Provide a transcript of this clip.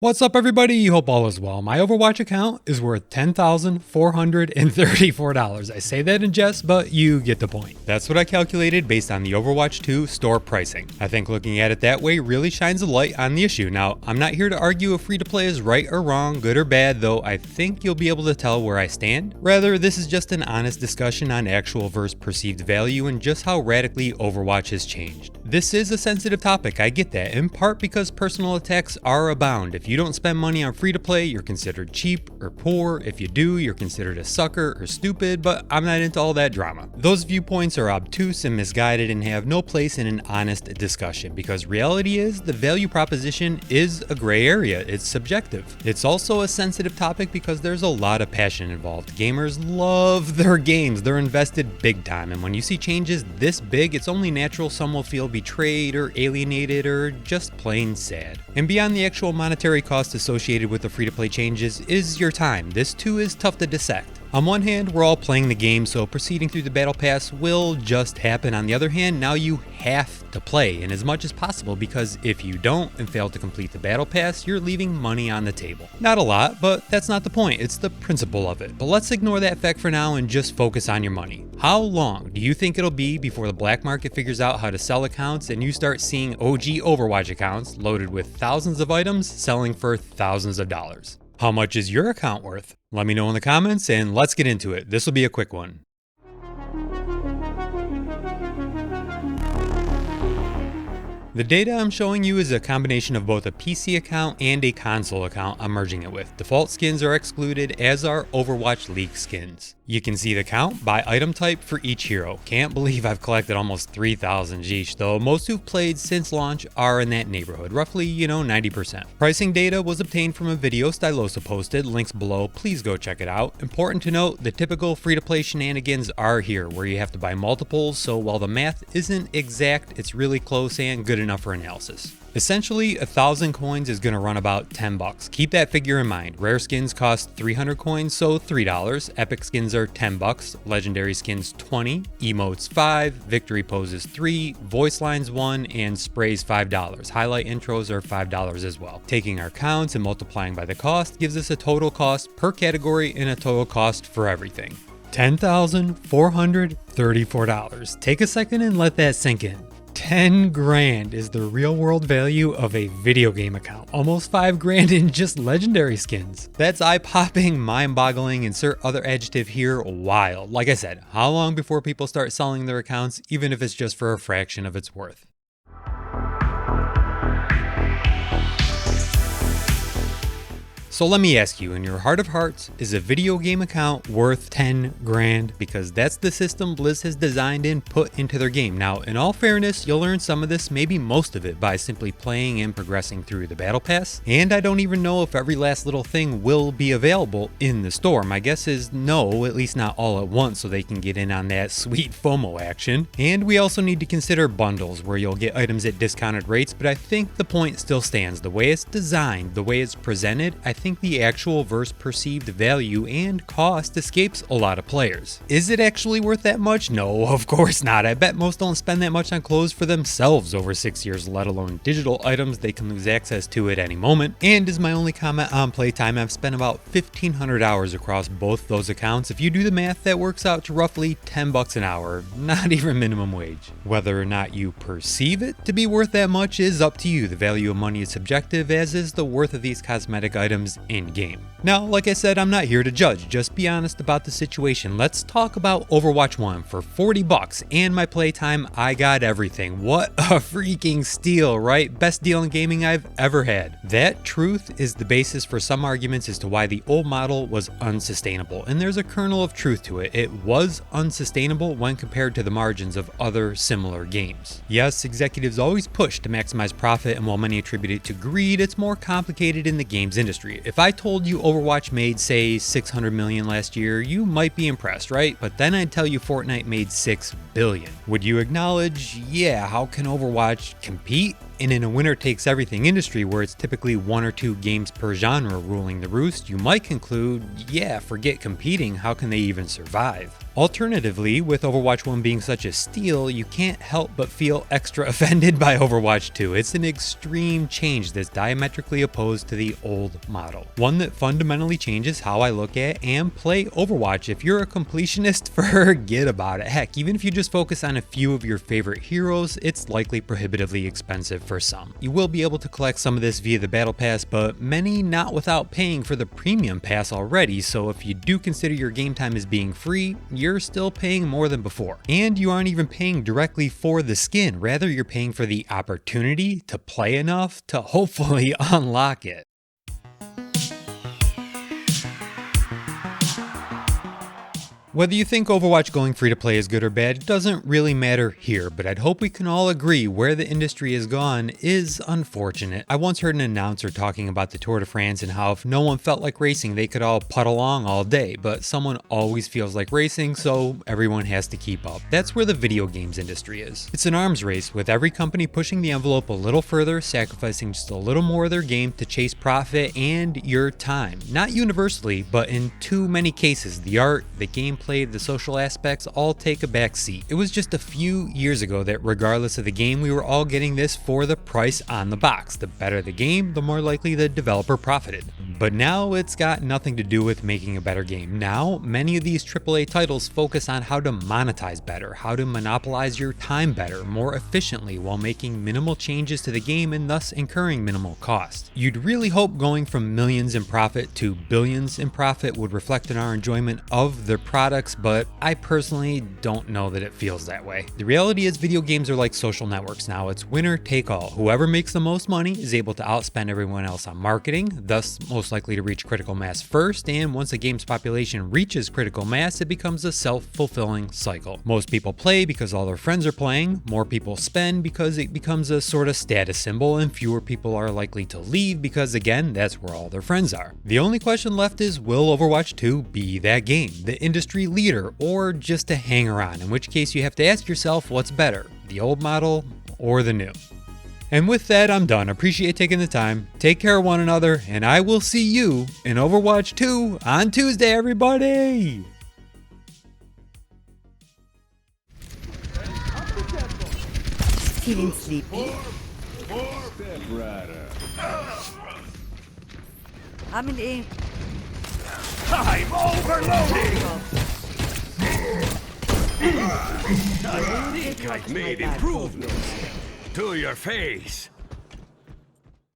What's up everybody, hope all is well. My Overwatch account is worth $10,434. I say that in jest, but you get the point. That's what I calculated based on the Overwatch 2 store pricing. I think looking at it that way really shines a light on the issue. Now, I'm not here to argue if free-to-play is right or wrong, good or bad, though I think you'll be able to tell where I stand. Rather, this is just an honest discussion on actual versus perceived value and just how radically Overwatch has changed. This is a sensitive topic, I get that, in part because personal attacks are abound. If you don't spend money on free-to-play, you're considered cheap or poor. If you do, you're considered a sucker or stupid, but I'm not into all that drama. Those viewpoints are obtuse and misguided and have no place in an honest discussion, because reality is the value proposition is a gray area. It's subjective. It's also a sensitive topic because there's a lot of passion involved. Gamers love their games. They're invested big time, and when you see changes this big, it's only natural some will feel betrayed or alienated or just plain sad. And beyond the actual monetary cost associated with the free-to-play changes is your time. This too is tough to dissect. On one hand, we're all playing the game, so proceeding through the battle pass will just happen. On the other hand, now you have to play, and as much as possible, because if you don't and fail to complete the battle pass, you're leaving money on the table. Not a lot, but that's not the point. It's the principle of it. But let's ignore that fact for now and just focus on your money. How long do you think it'll be before the black market figures out how to sell accounts and you start seeing OG Overwatch accounts loaded with thousands of items selling for thousands of dollars? How much is your account worth? Let me know in the comments and let's get into it. This will be a quick one. The data I'm showing you is a combination of both a PC account and a console account I'm merging it with. Default skins are excluded, as are Overwatch League skins. You can see the count by item type for each hero. Can't believe I've collected almost 3,000 Geesh, though most who've played since launch are in that neighborhood, roughly, 90%. Pricing data was obtained from a video Stylosa posted, links below, please go check it out. Important to note, the typical free-to-play shenanigans are here, where you have to buy multiples, so while the math isn't exact, it's really close and good enough for analysis. Essentially, 1,000 coins is going to run about 10 bucks. Keep that figure in mind. Rare skins cost 300 coins, so $3. Epic skins are 10 bucks. Legendary skins 20. Emotes 5. Victory poses 3. Voice lines 1. And sprays $5. Highlight intros are $5 as well. Taking our counts and multiplying by the cost gives us a total cost per category and a total cost for everything. $10,434. Take a second and let that sink in. 10 grand is the real world value of a video game account. Almost 5 grand in just legendary skins. That's eye-popping, mind-boggling, insert other adjective here, wild. Like I said, how long before people start selling their accounts, even if it's just for a fraction of its worth? So let me ask you, in your heart of hearts, is a video game account worth 10 grand? Because that's the system Blizz has designed and put into their game. Now, in all fairness, you'll learn some of this, maybe most of it, by simply playing and progressing through the battle pass. And I don't even know if every last little thing will be available in the store. My guess is no, at least not all at once, so they can get in on that sweet FOMO action. And we also need to consider bundles, where you'll get items at discounted rates, but I think the point still stands. The way it's designed, the way it's presented, I think the actual versus perceived value and cost escapes a lot of players. Is it actually worth that much? No, of course not. I bet most don't spend that much on clothes for themselves over 6 years, let alone digital items they can lose access to at any moment. And as my only comment on playtime, I've spent about 1,500 hours across both those accounts. If you do the math, that works out to roughly 10 bucks an hour, not even minimum wage. Whether or not you perceive it to be worth that much is up to you. The value of money is subjective, as is the worth of these cosmetic items in game. Now, like I said, I'm not here to judge, just be honest about the situation. Let's talk about Overwatch 1. For 40 bucks and my playtime, I got everything. What a freaking steal, right? Best deal in gaming I've ever had. That truth is the basis for some arguments as to why the old model was unsustainable, and there's a kernel of truth to it. It was unsustainable when compared to the margins of other similar games. Yes, executives always push to maximize profit, and while many attribute it to greed, it's more complicated in the games industry. If I told you Overwatch made, say, 600 million last year, you might be impressed, right? But then I'd tell you Fortnite made 6 billion. Would you acknowledge, yeah, how can Overwatch compete? And in a winner-takes-everything industry where it's typically 1 or 2 games per genre ruling the roost, you might conclude, yeah, forget competing, how can they even survive? Alternatively, with Overwatch 1 being such a steal, you can't help but feel extra offended by Overwatch 2. It's an extreme change that's diametrically opposed to the old model. One that fundamentally changes how I look at and play Overwatch. If you're a completionist, forget about it. Heck, even if you just focus on a few of your favorite heroes, it's likely prohibitively expensive for some. You will be able to collect some of this via the Battle Pass, but many not without paying for the Premium Pass already, so if you do consider your game time as being free, you're still paying more than before. And you aren't even paying directly for the skin, rather you're paying for the opportunity to play enough to hopefully unlock it. Whether you think Overwatch going free to play is good or bad doesn't really matter here, but I'd hope we can all agree where the industry has gone is unfortunate. I once heard an announcer talking about the Tour de France and how if no one felt like racing, they could all putt along all day, but someone always feels like racing, so everyone has to keep up. That's where the video games industry is. It's an arms race with every company pushing the envelope a little further, sacrificing just a little more of their game to chase profit and your time. Not universally, but in too many cases, the art, the gameplay, the social aspects all take a back seat. It was just a few years ago that regardless of the game, we were all getting this for the price on the box. The better the game, the more likely the developer profited. But now it's got nothing to do with making a better game. Now, many of these AAA titles focus on how to monetize better, how to monopolize your time better, more efficiently while making minimal changes to the game and thus incurring minimal cost. You'd really hope going from millions in profit to billions in profit would reflect in our enjoyment of the product, but I personally don't know that it feels that way. The reality is video games are like social networks now. It's winner take all. Whoever makes the most money is able to outspend everyone else on marketing, thus most likely to reach critical mass first, and once a game's population reaches critical mass, it becomes a self-fulfilling cycle. Most people play because all their friends are playing, more people spend because it becomes a sort of status symbol, and fewer people are likely to leave because again, that's where all their friends are. The only question left is, will Overwatch 2 be that game? The industry leader, or just a hanger on, in which case you have to ask yourself what's better, the old model or the new. And with that, I'm done. Appreciate taking the time. Take care of one another, and I will see you in Overwatch 2 on Tuesday, everybody! Feeling sleepy? I'm in aim. I'm overloading! I think I've made improvements to your face.